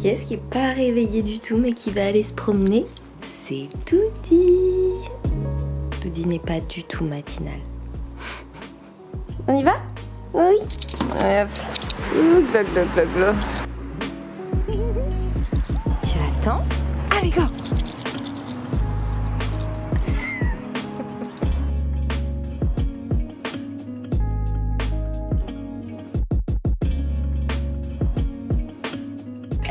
Qui est-ce qui est pas réveillé du tout mais qui va aller se promener? C'est Doudi. Doudi n'est pas du tout matinal. On y va? Oui. Hop. Glog, glog, glog, glog. Tu attends? Allez, go!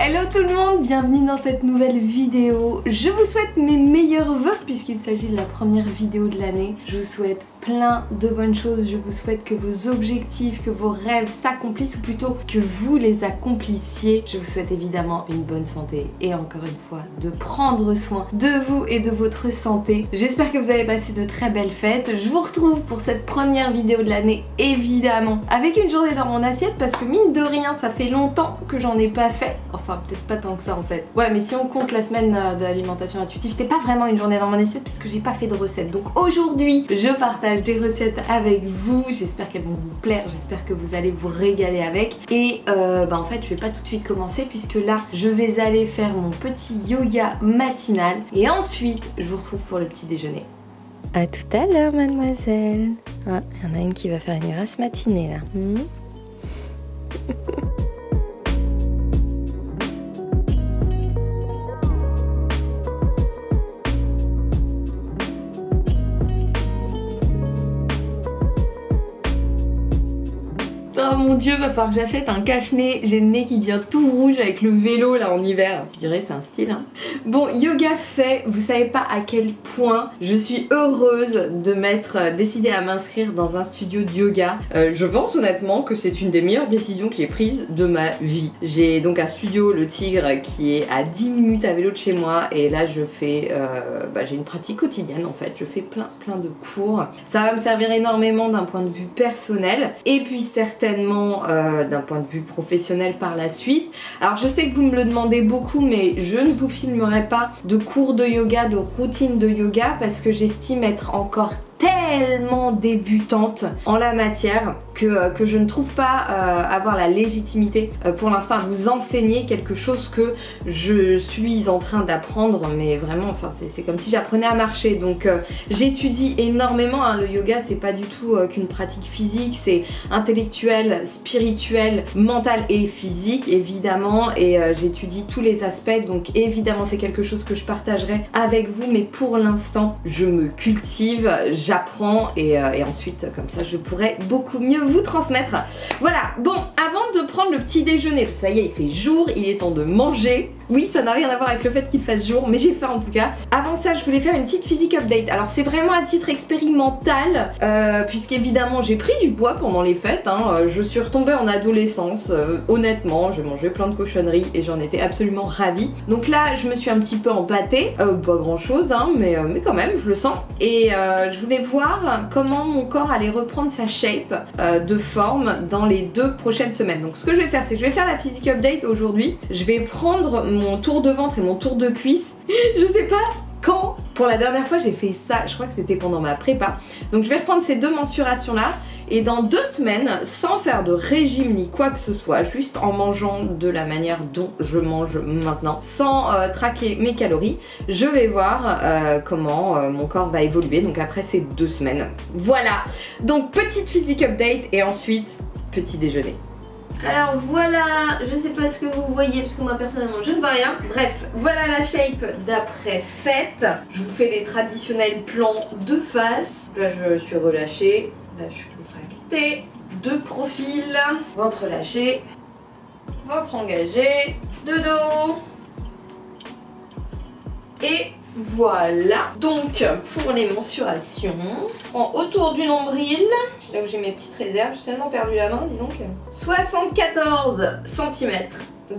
Hello tout le monde, bienvenue dans cette nouvelle vidéo. Je vous souhaite mes meilleurs vœux puisqu'il s'agit de la première vidéo de l'année. Je vous souhaite plein de bonnes choses, je vous souhaite que vos objectifs, que vos rêves s'accomplissent ou plutôt que vous les accomplissiez. Je vous souhaite évidemment une bonne santé et encore une fois de prendre soin de vous et de votre santé. J'espère que vous avez passé de très belles fêtes. Je vous retrouve pour cette première vidéo de l'année évidemment avec une journée dans mon assiette parce que mine de rien ça fait longtemps que j'en ai pas fait. Enfin peut-être pas tant que ça en fait. Ouais mais si on compte la semaine d'alimentation intuitive, c'était pas vraiment une journée dans mon assiette parce que j'ai pas fait de recettes. Donc aujourd'hui je partage des recettes avec vous, j'espère qu'elles vont vous plaire, j'espère que vous allez vous régaler avec. Et en fait je vais pas tout de suite commencer puisque là je vais aller faire mon petit yoga matinal et ensuite je vous retrouve pour le petit déjeuner. À tout à l'heure mademoiselle. Ah, il y en a une qui va faire une grasse matinée là. Oh mon dieu, va falloir que j'achète un cache-nez. J'ai le nez qui devient tout rouge avec le vélo là en hiver. Je dirais c'est un style hein. Bon, yoga fait, vous savez pas à quel point je suis heureuse de m'être décidée à m'inscrire dans un studio de yoga. Je pense honnêtement que c'est une des meilleures décisions que j'ai prises de ma vie. J'ai donc un studio, le Tigre, qui est à 10 minutes à vélo de chez moi et là je fais, j'ai une pratique quotidienne en fait. Je fais plein de cours. Ça va me servir énormément d'un point de vue personnel et puis certainement d'un point de vue professionnel par la suite. Alors je sais que vous me le demandez beaucoup mais je ne vous filmerai pas de cours de yoga, de routine de yoga parce que j'estime être encore tellement débutante en la matière que je ne trouve pas avoir la légitimité pour l'instant à vous enseigner quelque chose que je suis en train d'apprendre, mais vraiment enfin c'est comme si j'apprenais à marcher. Donc j'étudie énormément hein. Le yoga c'est pas du tout qu'une pratique physique, c'est intellectuel, spirituel, mental et physique évidemment, et j'étudie tous les aspects, donc évidemment c'est quelque chose que je partagerai avec vous, mais pour l'instant je me cultive, j'apprends et ensuite comme ça je pourrai beaucoup mieux vous transmettre. Voilà, bon, avant de prendre le petit déjeuner, ça y est il fait jour, il est temps de manger. Oui, ça n'a rien à voir avec le fait qu'il fasse jour, mais j'ai faim en tout cas. Avant ça, je voulais faire une petite physique update. Alors c'est vraiment à titre expérimental, puisqu'évidemment j'ai pris du poids pendant les fêtes, hein. Je suis retombée en adolescence, honnêtement, j'ai mangé plein de cochonneries et j'en étais absolument ravie. Donc là, je me suis un petit peu empâtée, pas grand chose, hein, mais quand même, je le sens. Et je voulais voir comment mon corps allait reprendre sa shape de forme dans les 2 prochaines semaines. Donc ce que je vais faire, c'est que je vais faire la physique update aujourd'hui. Je vais prendre mon tour de ventre et mon tour de cuisse. Je sais pas quand, pour la dernière fois j'ai fait ça, je crois que c'était pendant ma prépa. Donc je vais reprendre ces 2 mensurations là et dans 2 semaines, sans faire de régime ni quoi que ce soit, juste en mangeant de la manière dont je mange maintenant, sans traquer mes calories, je vais voir comment mon corps va évoluer donc après ces 2 semaines. Voilà, donc petite physique update et ensuite petit déjeuner. Alors voilà, je sais pas ce que vous voyez parce que moi personnellement je ne vois rien. Bref, voilà la shape d'après fête. Je vous fais les traditionnels plans de face. Là je suis relâchée, là je suis contractée. De profil, ventre relâché, ventre engagé, de dos. Et voilà, donc pour les mensurations, je prends autour du nombril, là où j'ai mes petites réserves, j'ai tellement perdu la main dis donc, 74 cm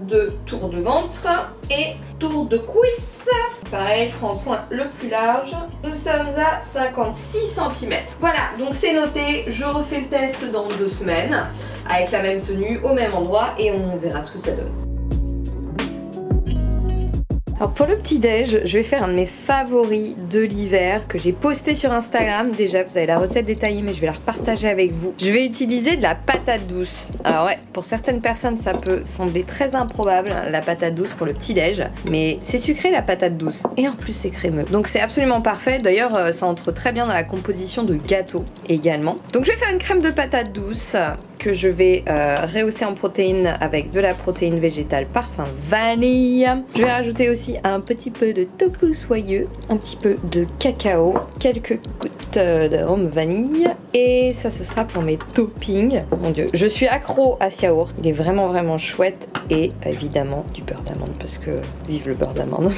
de tour de ventre et tour de cuisse. Pareil, je prends le point le plus large, nous sommes à 56 cm. Voilà, donc c'est noté, je refais le test dans 2 semaines avec la même tenue, au même endroit et on verra ce que ça donne. Alors pour le petit déj, je vais faire un de mes favoris de l'hiver que j'ai posté sur Instagram. Déjà vous avez la recette détaillée mais je vais la repartager avec vous. Je vais utiliser de la patate douce. Alors ouais, pour certaines personnes ça peut sembler très improbable la patate douce pour le petit déj, mais c'est sucré la patate douce et en plus c'est crémeux. Donc c'est absolument parfait. D'ailleurs ça entre très bien dans la composition de gâteau également. Donc je vais faire une crème de patate douce que je vais rehausser en protéines avec de la protéine végétale parfum vanille. Je vais rajouter aussi un petit peu de tofu soyeux, un petit peu de cacao, quelques gouttes d'arôme vanille et ça ce sera pour mes toppings. Mon dieu, je suis accro à ce yaourt, il est vraiment chouette et évidemment du beurre d'amande parce que vive le beurre d'amande.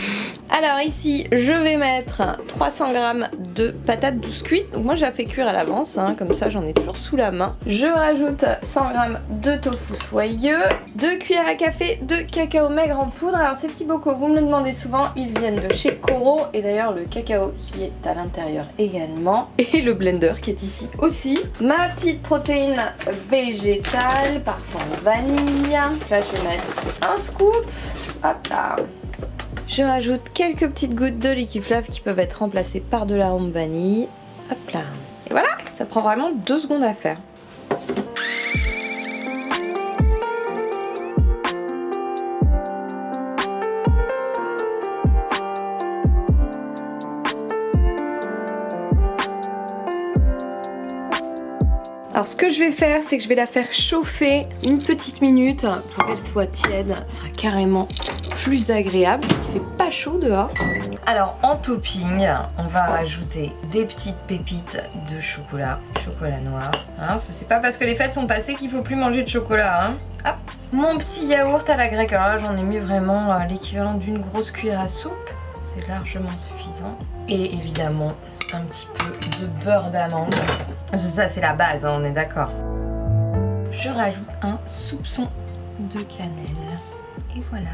Alors ici je vais mettre 300 g de patates douces cuites. Donc moi je la fais cuire à l'avance, hein, comme ça j'en ai toujours sous la main. Je rajoute 100 g de tofu soyeux, 2 cuillères à café de cacao maigre en poudre. Alors ces petits bocaux, vous me le demandez souvent, ils viennent de chez Koro et d'ailleurs le cacao qui est à l'intérieur également. Et le blender qui est ici aussi. Ma petite protéine végétale, parfum vanille. Là je vais mettre un scoop, hop là. Je rajoute quelques petites gouttes de liquiflave qui peuvent être remplacées par de l'arôme vanille. Hop là. Et voilà, ça prend vraiment 2 secondes à faire. Alors ce que je vais faire, c'est que je vais la faire chauffer une petite minute pour qu'elle soit tiède. Ce sera carrément plus agréable. Il fait pas chaud dehors. Alors en topping, on va rajouter des petites pépites de chocolat noir. Hein, c'est pas parce que les fêtes sont passées qu'il faut plus manger de chocolat. Hein. Hop. Mon petit yaourt à la grecque. Alors là, j'en ai mis vraiment l'équivalent d'une grosse cuillère à soupe. C'est largement suffisant. Et évidemment, un petit peu de beurre d'amande. Ça c'est la base, hein, on est d'accord. Je rajoute un soupçon de cannelle. Et voilà.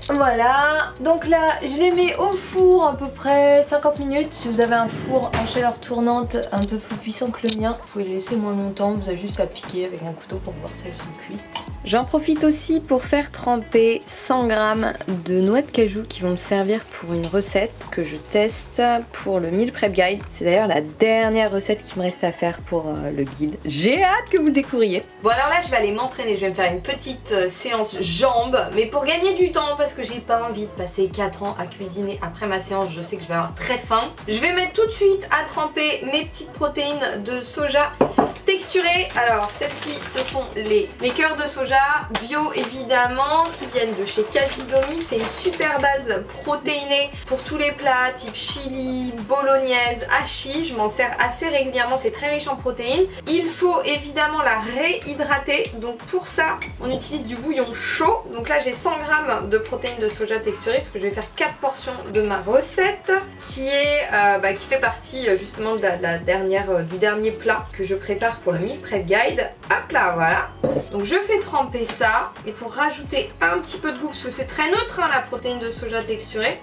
Voilà, donc là je les mets au four à peu près 50 minutes. Si vous avez un four en chaleur tournante un peu plus puissant que le mien, vous pouvez les laisser moins longtemps, vous avez juste à piquer avec un couteau pour voir si elles sont cuites. J'en profite aussi pour faire tremper 100 g de noix de cajou qui vont me servir pour une recette que je teste pour le Meal Prep Guide. C'est d'ailleurs la dernière recette qui me reste à faire pour le guide. J'ai hâte que vous le découvriez. Bon alors là je vais aller m'entraîner, je vais me faire une petite séance jambes, mais pour gagner du temps parce que j'ai pas envie de passer 4 ans à cuisiner après ma séance, je sais que je vais avoir très faim. Je vais mettre tout de suite à tremper mes petites protéines de soja texturées. Alors celles-ci ce sont les cœurs de soja bio évidemment qui viennent de chez Casidomi. C'est une super base protéinée pour tous les plats type chili, bolognaise, hachis. Je m'en sers assez régulièrement, c'est très riche en protéines. Il faut évidemment la réhydrater, donc pour ça on utilise du bouillon chaud. Donc là j'ai 100 g de protéines de soja texturées parce que je vais faire 4 portions de ma recette qui fait partie justement de la dernière, du dernier plat que je prépare pour le Meal Prep Guide. Hop là, voilà. Donc je fais tremper ça et pour rajouter un petit peu de goût parce que c'est très neutre hein, la protéine de soja texturée,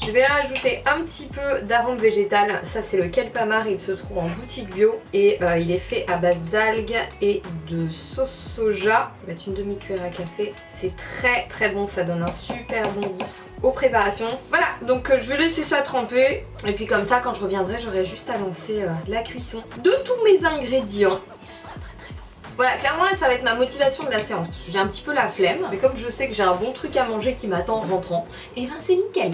je vais rajouter un petit peu d'arôme végétal. Ça c'est le kelpamar, il se trouve en boutique bio et il est fait à base d'algues et de sauce soja. Je vais mettre une demi-cuillère à café. C'est très bon, ça donne un super bon goût aux préparations. Voilà, donc je vais laisser ça tremper et puis comme ça quand je reviendrai j'aurai juste à lancer la cuisson de tous mes ingrédients et ce sera très bon. Voilà, clairement là ça va être ma motivation de la séance. J'ai un petit peu la flemme, mais comme je sais que j'ai un bon truc à manger qui m'attend en rentrant, et ben c'est nickel.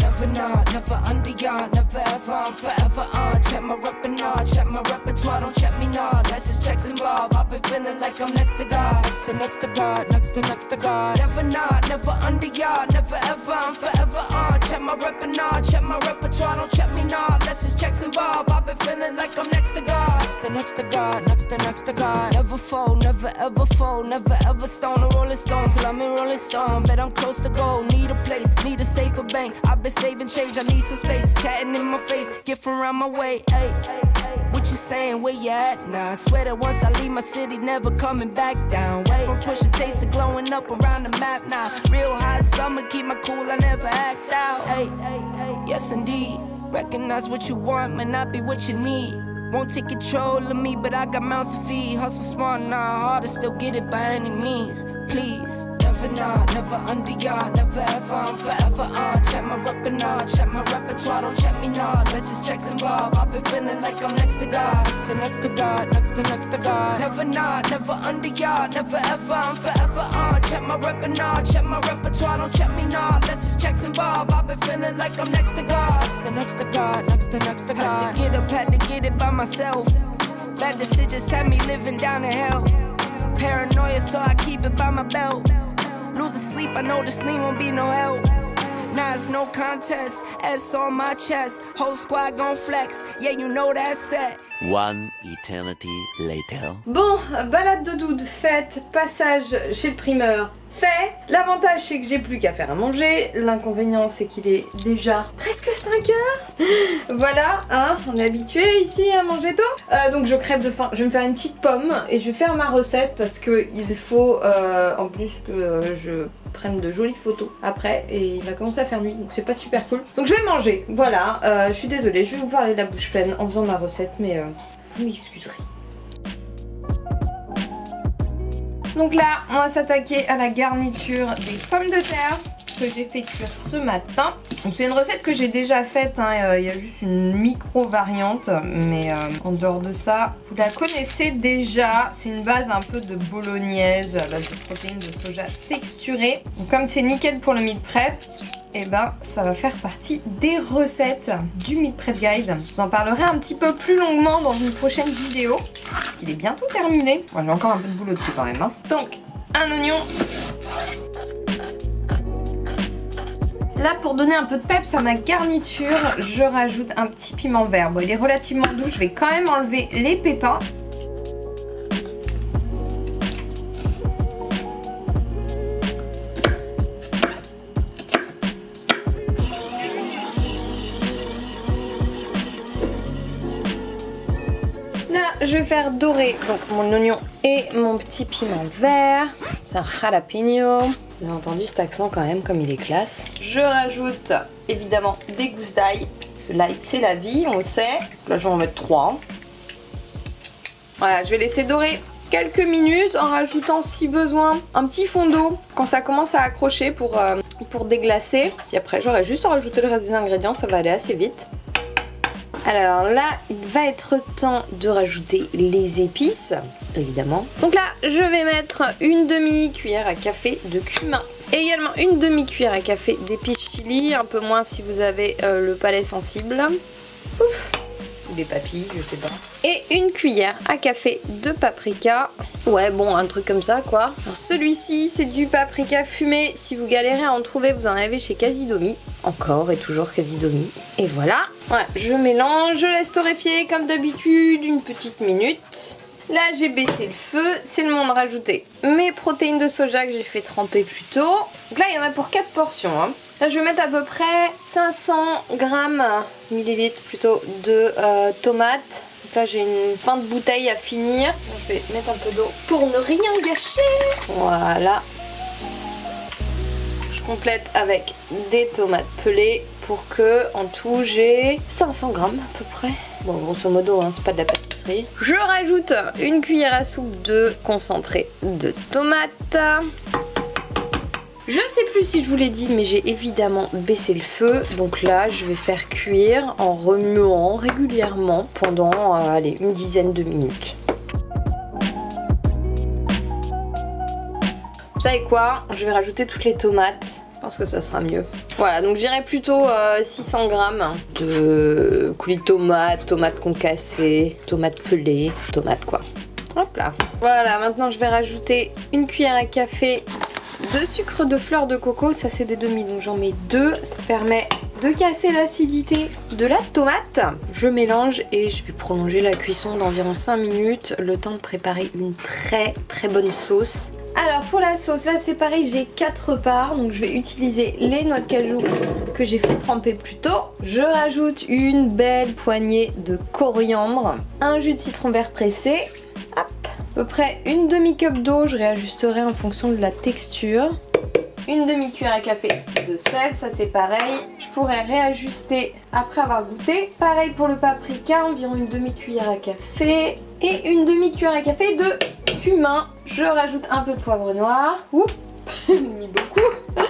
Never not, never under yard, never ever, I'm forever on. Check my repertoire, check my repertoire, don't check me now. Less is checks involved. I've been feeling like I'm next to God, next to God, next to God. Never not, never under yard, never ever, I'm forever on. Check my repertoire, don't check me now. Less is checks involved. I've been feeling like I'm next to God, next to God, next to God. Never fold, never ever stone a rolling stone till I'm in Rolling Stone. Bet I'm close to gold, need a place, need a safer bank. I've been saving saving change, I need some space. Chatting in my face, get from around my way. Ay. What you saying, where you at now? I swear that once I leave my city, never coming back down. Wait, from pushing tapes to glowing up around the map now. Real hot summer, keep my cool, I never act out. Hey, yes indeed, recognize what you want may not be what you need. Won't take control of me, but I got mouths to feed. Hustle smart, not hard to still get it by any means. Please, never not, never under yard, never ever, I'm forever on. Check my repertoire, check my repertoire, don't check me now. Let's just check some involved. I've been feeling like I'm next to God, next to God, next to God. Never not, never under yard, never ever, I'm forever on. Check my repertoire, don't check me now. Let's just check some involved. I've been feeling like I'm next to God, next to God, next to God. Had to get it by myself. Bad decisions had me living down in hell. Paranoia, so I keep it by my belt. Losing sleep, I know the sleep won't be no help. Now it's no contest, S on my chest. Whole squad gon' flex, yeah you know that's set. One eternity later. Bon, balade de doudou faite, passage chez le primeur fait. L'avantage c'est que j'ai plus qu'à faire à manger. L'inconvénient c'est qu'il est déjà presque 5 heures. Voilà, hein, on est habitué ici à manger tôt. Donc je crève de faim. Je vais me faire une petite pomme et je vais faire ma recette parce que il faut en plus que je prenne de jolies photos après et il va commencer à faire nuit donc c'est pas super cool. Donc je vais manger, voilà, je suis désolée, je vais vous parler de la bouche pleine en faisant ma recette mais vous m'excuserez. Donc là, on va s'attaquer à la garniture des pommes de terre que j'ai fait cuire ce matin. Donc c'est une recette que j'ai déjà faite, hein, il y a juste une micro variante, mais en dehors de ça, vous la connaissez déjà. C'est une base un peu de bolognaise, à base de protéines de soja texturées. Donc comme c'est nickel pour le meal prep, et ben ça va faire partie des recettes du meal prep guide. Je vous en parlerai un petit peu plus longuement dans une prochaine vidéo. Il est bientôt terminé. Moi j'ai encore un peu de boulot dessus quand même, hein. Donc un oignon. Là pour donner un peu de peps à ma garniture, je rajoute un petit piment vert. Bon il est relativement doux, je vais quand même enlever les pépins. Là je vais faire dorer donc mon oignon et mon petit piment vert. C'est un jalapeno. Vous avez entendu cet accent quand même comme il est classe. Je rajoute évidemment des gousses d'ail. Ce l'ail c'est la vie, on le sait. Là je vais en mettre 3. Voilà, je vais laisser dorer quelques minutes en rajoutant si besoin un petit fond d'eau quand ça commence à accrocher pour déglacer. Puis après j'aurai juste à rajouter le reste des ingrédients, ça va aller assez vite. Alors là, il va être temps de rajouter les épices, évidemment. Donc là, je vais mettre une demi-cuillère à café de cumin. Et également une demi-cuillère à café d'épices chili, un peu moins si vous avez le palais sensible. Ouf. Ou les papilles, je sais pas. Et une cuillère à café de paprika. Ouais, bon, un truc comme ça, quoi. Alors celui-ci, c'est du paprika fumé. Si vous galérez à en trouver, vous en avez chez Casidomi. Encore et toujours Casidomi. Et voilà. Voilà, je mélange, je laisse torréfier comme d'habitude une petite minute. Là, j'ai baissé le feu. C'est le moment de rajouter mes protéines de soja que j'ai fait tremper plus tôt. Donc là, il y en a pour 4 portions, hein. Là je vais mettre à peu près 500 grammes, millilitres plutôt, de tomates. Donc là j'ai une fin de bouteille à finir. Je vais mettre un peu d'eau pour ne rien gâcher. Voilà. Je complète avec des tomates pelées pour que en tout j'ai 500 grammes à peu près. Bon grosso modo hein, c'est pas de la pâtisserie. Je rajoute une cuillère à soupe de concentré de tomates. Je sais plus si je vous l'ai dit mais j'ai évidemment baissé le feu. Donc là je vais faire cuire en remuant régulièrement pendant allez, une dizaine de minutes. Vous savez quoi? Je vais rajouter toutes les tomates. Je pense que ça sera mieux. Voilà donc je dirais plutôt 600 grammes de coulis de tomates, tomates concassées, tomates pelées, tomates quoi. Hop là. Voilà maintenant je vais rajouter une cuillère à café de sucre de fleur de coco, ça c'est des demi donc j'en mets 2, ça permet de casser l'acidité de la tomate. Je mélange et je vais prolonger la cuisson d'environ 5 minutes, le temps de préparer une très bonne sauce Alors pour la sauce, là c'est pareil, j'ai 4 parts, donc je vais utiliser les noix de cajou que j'ai fait tremper plus tôt. Je rajoute une belle poignée de coriandre, un jus de citron vert pressé, hop, à peu près une demi-cup d'eau, je réajusterai en fonction de la texture. Une demi-cuillère à café de sel, ça c'est pareil, je pourrais réajuster après avoir goûté. Pareil pour le paprika, environ une demi-cuillère à café et une demi-cuillère à café de cumin. Je rajoute un peu de poivre noir, oups, j'en ai mis beaucoup.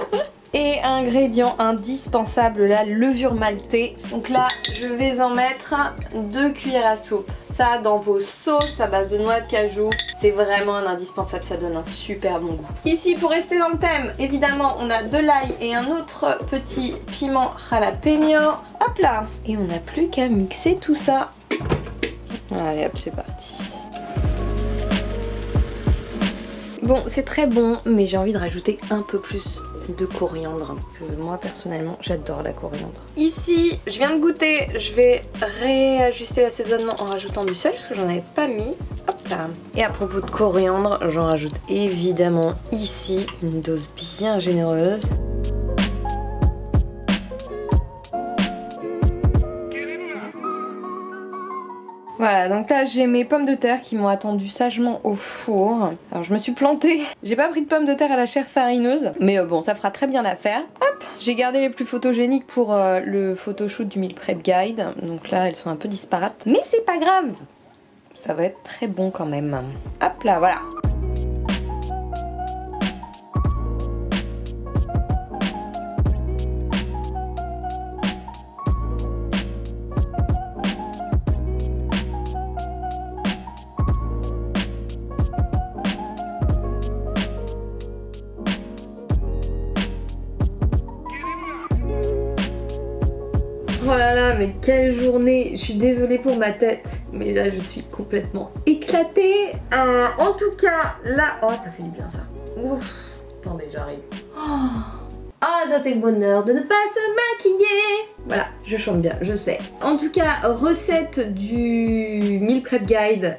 Et ingrédient indispensable, la levure maltée. Donc là, je vais en mettre 2 cuillères à soupe. Ça, dans vos sauces à base de noix de cajou, c'est vraiment un indispensable, ça donne un super bon goût. Ici, pour rester dans le thème, évidemment, on a de l'ail et un autre petit piment jalapeno. Hop là. Et on n'a plus qu'à mixer tout ça. Allez hop, c'est parti. Bon, c'est très bon, mais j'ai envie de rajouter un peu plus de coriandre. Parce que moi, personnellement, j'adore la coriandre. Ici, je viens de goûter. Je vais réajuster l'assaisonnement en rajoutant du sel, parce que j'en avais pas mis. Hop là. Et à propos de coriandre, j'en rajoute évidemment ici une dose bien généreuse. Voilà, donc là j'ai mes pommes de terre qui m'ont attendu sagement au four. Alors je me suis plantée, j'ai pas pris de pommes de terre à la chair farineuse, mais bon, ça fera très bien l'affaire. Hop, j'ai gardé les plus photogéniques pour le photoshoot du Meal Prep Guide. Donc là elles sont un peu disparates, mais c'est pas grave, ça va être très bon quand même. Hop là, voilà. Oh là là, mais quelle journée! Je suis désolée pour ma tête, mais là je suis complètement éclatée. En tout cas, là... Oh, ça fait du bien ça. Ouf. Attendez, j'arrive. Ah, ça c'est le bonheur de ne pas se maquiller. Voilà, je chante bien, je sais. En tout cas, recette du Meal Prep Guide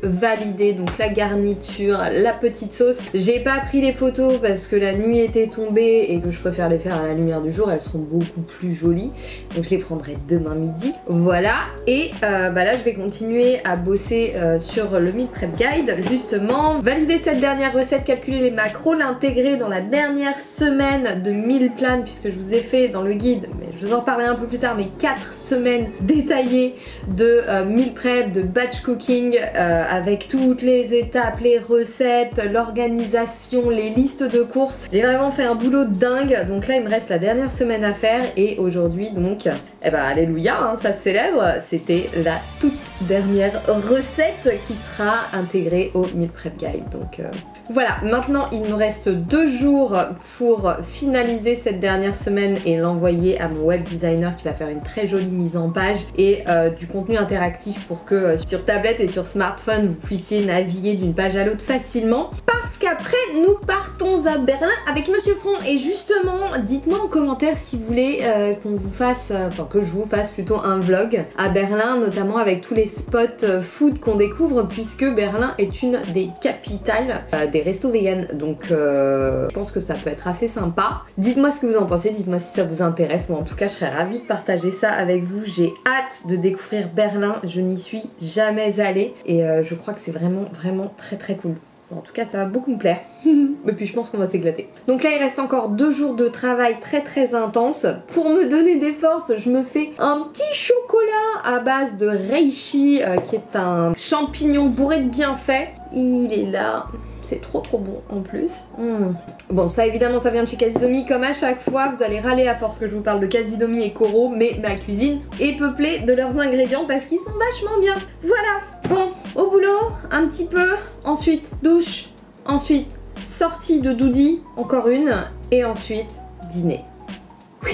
validée, donc la garniture, la petite sauce. J'ai pas pris les photos parce que la nuit était tombée et que je préfère les faire à la lumière du jour, elles seront beaucoup plus jolies, donc je les prendrai demain midi. Voilà, et là je vais continuer à bosser sur le Meal Prep Guide, justement valider cette dernière recette, calculer les macros, l'intégrer dans la dernière semaine de meal plan, puisque je vous ai fait dans le guide, mais je vous en parlerai un peu plus tard, mais 4 semaines détaillées de meal prep, de batch cooking, avec toutes les étapes, les recettes, l'organisation, les listes de courses. J'ai vraiment fait un boulot dingue, donc là il me reste la dernière semaine à faire, et aujourd'hui donc, eh ben alléluia, hein, ça se célèbre, c'était la toute dernière recette qui sera intégrée au Meal Prep Guide. Donc voilà, maintenant il nous reste 2 jours pour finaliser cette dernière semaine et l'envoyer à mon web designer qui va faire une très jolie mise en page et du contenu interactif pour que sur tablette et sur smartphone vous puissiez naviguer d'une page à l'autre facilement, parce qu'après nous partons à Berlin avec Monsieur Front. Et justement, dites-moi en commentaire si vous voulez qu'on vous fasse, enfin que je vous fasse plutôt un vlog à Berlin, notamment avec tous les spots food qu'on découvre, puisque Berlin est une des capitales des restos vegan, donc je pense que ça peut être assez sympa. Dites-moi ce que vous en pensez, dites-moi si ça vous intéresse. Moi en tout cas je serais ravie de partager ça avec vous. J'ai hâte de découvrir Berlin, je n'y suis jamais allée et je crois que c'est vraiment très cool. En tout cas ça va beaucoup me plaire. Et puis je pense qu'on va s'éclater. Donc là il reste encore 2 jours de travail très intense. Pour me donner des forces, je me fais un petit chocolat à base de reishi, qui est un champignon bourré de bienfaits. Il est là. C'est trop bon en plus. Bon, ça évidemment ça vient de chez Casidomi. Comme à chaque fois vous allez râler à force que je vous parle de Casidomi et Coro, mais ma cuisine est peuplée de leurs ingrédients parce qu'ils sont vachement bien. Voilà. Bon, au boulot un petit peu, ensuite douche, ensuite sortie de doudi, encore une, et ensuite dîner. Oui.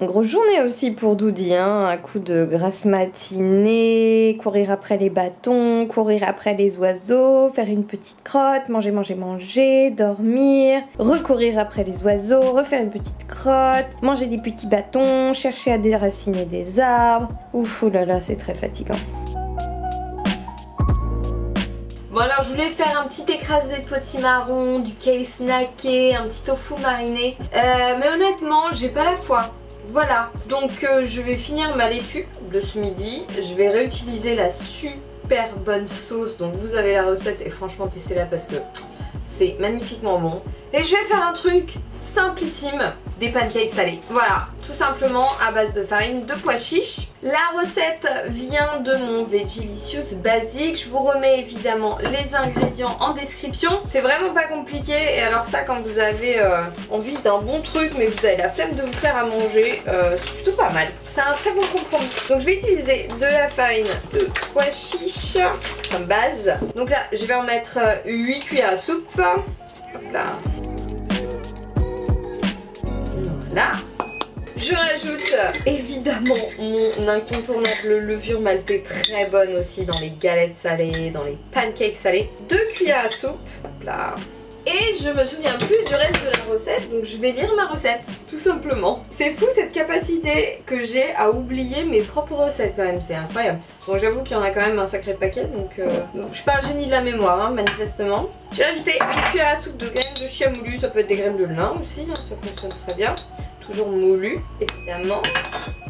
Grosse journée aussi pour Doudi, hein. Un coup de grasse matinée, courir après les bâtons, courir après les oiseaux, faire une petite crotte, manger, dormir, recourir après les oiseaux, refaire une petite crotte, manger des petits bâtons, chercher à déraciner des arbres. Ouf, oulala, c'est très fatigant. Bon alors je vous voulais faire un petit écrasé de potimarron, du kale snacké, un petit tofu mariné. Mais honnêtement, j'ai pas la foi. Voilà, donc je vais finir ma laitue de ce midi. Je vais réutiliser la super bonne sauce dont vous avez la recette et franchement testez-la parce que c'est magnifiquement bon. Et je vais faire un truc simplissime, des pancakes salés. Voilà, tout simplement à base de farine de pois chiches. La recette vient de mon Vegelicious basique. Je vous remets évidemment les ingrédients en description. C'est vraiment pas compliqué et alors ça quand vous avez envie d'un bon truc mais vous avez la flemme de vous faire à manger, c'est plutôt pas mal. C'est un très bon compromis. Donc je vais utiliser de la farine de pois chiches comme base. Donc là je vais en mettre 8 cuillères à soupe. Hop là. Voilà. Je rajoute évidemment mon incontournable levure maltée, très bonne aussi dans les galettes salées, dans les pancakes salés. 2 cuillères à soupe. Hop là. Et je me souviens plus du reste de la recette, donc je vais lire ma recette, tout simplement. C'est fou cette capacité que j'ai à oublier mes propres recettes quand même, c'est incroyable. Bon j'avoue qu'il y en a quand même un sacré paquet, donc je suis pas un génie de la mémoire, hein, manifestement. J'ai ajouté 1 cuillère à soupe de graines de chia moulues, ça peut être des graines de lin aussi, hein, ça fonctionne très bien. Toujours moulu, évidemment.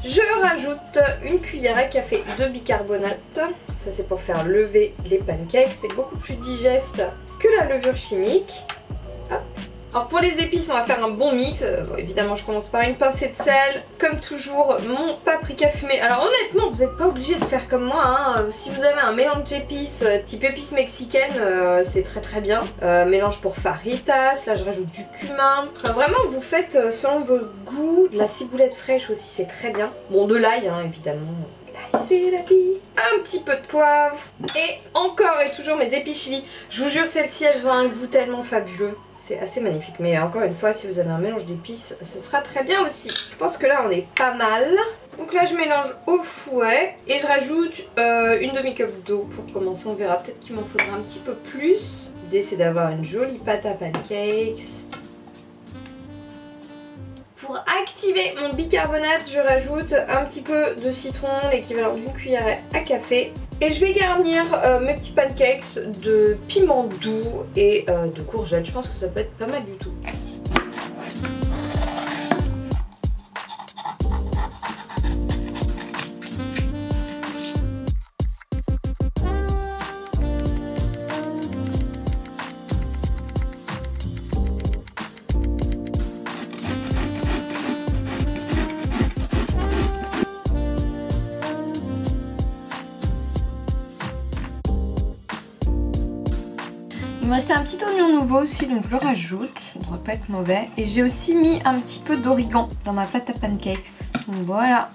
Je rajoute 1 cuillère à café de bicarbonate. Ça c'est pour faire lever les pancakes, c'est beaucoup plus digeste que la levure chimique. Hop. Alors pour les épices on va faire un bon mix. Bon, évidemment je commence par une pincée de sel. Comme toujours mon paprika fumé. Alors honnêtement vous n'êtes pas obligé de faire comme moi hein. Si vous avez un mélange d'épices type épices mexicaines c'est très bien. Mélange pour fajitas. Là je rajoute du cumin. Vraiment vous faites selon vos goûts. De la ciboulette fraîche aussi c'est très bien. Bon de l'ail hein, évidemment. C'est la vie. Un petit peu de poivre. Et encore et toujours mes épices chili. Je vous jure celles-ci elles ont un goût tellement fabuleux. C'est assez magnifique. Mais encore une fois si vous avez un mélange d'épices ce sera très bien aussi. Je pense que là on est pas mal. Donc là je mélange au fouet. Et je rajoute une demi-cup d'eau pour commencer. On verra peut-être qu'il m'en faudra un petit peu plus. L'idée c'est d'avoir une jolie pâte à pancakes. Pour activer mon bicarbonate, je rajoute un petit peu de citron, l'équivalent d'une cuillère à café. Et je vais garnir mes petits pancakes de piment doux et de courgettes. Je pense que ça peut être pas mal du tout. Il me restait un petit oignon nouveau aussi, donc je le rajoute, ça ne devrait pas être mauvais. Et j'ai aussi mis un petit peu d'origan dans ma pâte à pancakes. Donc voilà.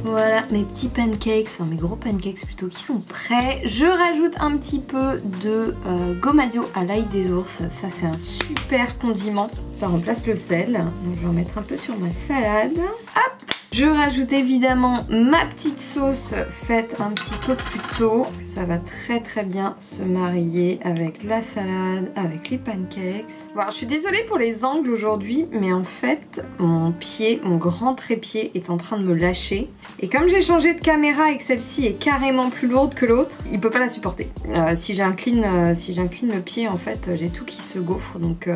Voilà mes petits pancakes, enfin mes gros pancakes plutôt, qui sont prêts. Je rajoute un petit peu de gomasio à l'ail des ours. Ça c'est un super condiment. Ça remplace le sel. Donc je vais en mettre un peu sur ma salade. Hop! Je rajoute évidemment ma petite sauce faite un petit peu plus tôt. Ça va très bien se marier avec la salade, avec les pancakes. Bon, alors, je suis désolée pour les angles aujourd'hui, mais en fait mon pied, mon grand trépied est en train de me lâcher. Et comme j'ai changé de caméra et que celle-ci est carrément plus lourde que l'autre, il peut pas la supporter. Si j'incline le pied, en fait j'ai tout qui se gaufre, donc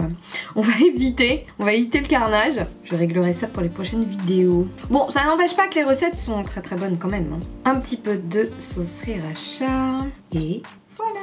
on va éviter le carnage. Je réglerai ça pour les prochaines vidéos. Bon, ça n'empêche pas que les recettes sont très bonnes quand même, hein. Un petit peu de sauce sriracha et voilà.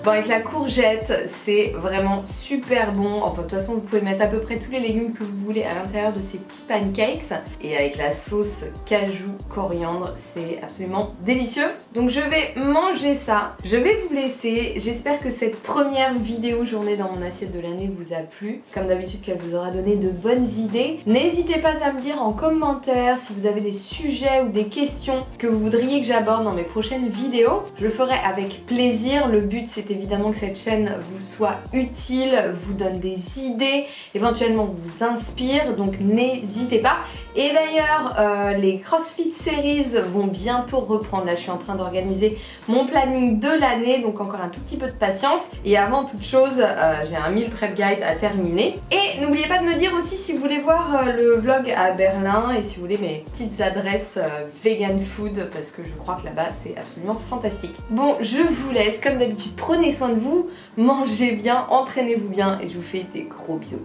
Bon, avec la courgette, c'est vraiment super bon. Enfin, de toute façon, vous pouvez mettre à peu près tous les légumes que vous voulez à l'intérieur de ces petits pancakes. Et avec la sauce cajou coriandre, c'est absolument délicieux. Donc je vais manger ça. Je vais vous laisser. J'espère que cette première vidéo journée dans mon assiette de l'année vous a plu. Comme d'habitude, qu'elle vous aura donné de bonnes idées. N'hésitez pas à me dire en commentaire si vous avez des sujets ou des questions que vous voudriez que j'aborde dans mes prochaines vidéos. Je le ferai avec plaisir. Le but, c'est évidemment que cette chaîne vous soit utile, vous donne des idées, éventuellement vous inspire, donc n'hésitez pas. Et d'ailleurs, les CrossFit Series vont bientôt reprendre. Là, je suis en train d'organiser mon planning de l'année, donc encore un tout petit peu de patience. Et avant toute chose, j'ai un meal prep guide à terminer. Et n'oubliez pas de me dire aussi si vous voulez voir le vlog à Berlin et si vous voulez mes petites adresses vegan food, parce que je crois que là-bas c'est absolument fantastique. Bon, je vous laisse, comme d'habitude, prenez soin de vous, mangez bien, entraînez-vous bien et je vous fais des gros bisous.